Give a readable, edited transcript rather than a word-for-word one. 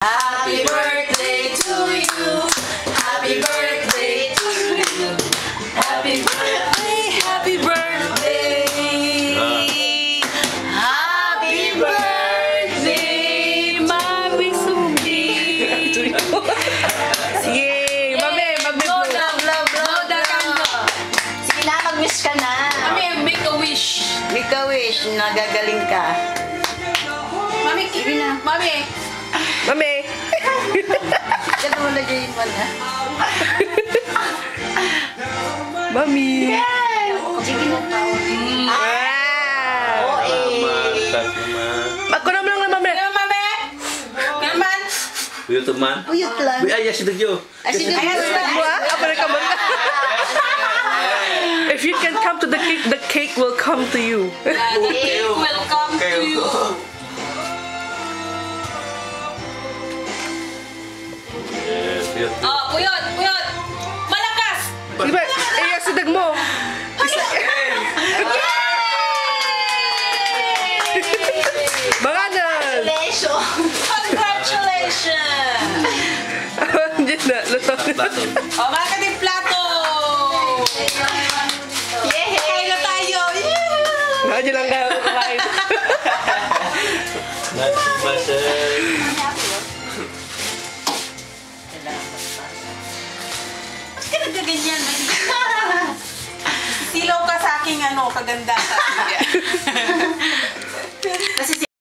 Happy birthday to you. Happy birthday to you. Happy birthday, happy birthday. Happy birthday, Mami Subi. Sige, mami, Love, love, love. Sige na, mag-wish ka na. Mami, make a wish. Make a wish, nagagaling ka. Mami, Sige na. Mami. mami. Kaya mo na dyan mo na. Mami. Sige na tao. Wow. Ako naman lang, mami. Ano, Mami? Naman? Uyot teman. Uyot lang. Ay, yes, itu Ay, sige. If you can come to the cake will come to you. The cake will come to you. Oh, puyot, puyot. Malakas. Diba, sidag mo. Banganan. Congratulations. Diyan na, lutong. Oh, baka din plato. Yay! Kain na tayo. Diyan lang kayo kakain. Ba't ka nagkaganyan? Silaw ka sa aking kaganda.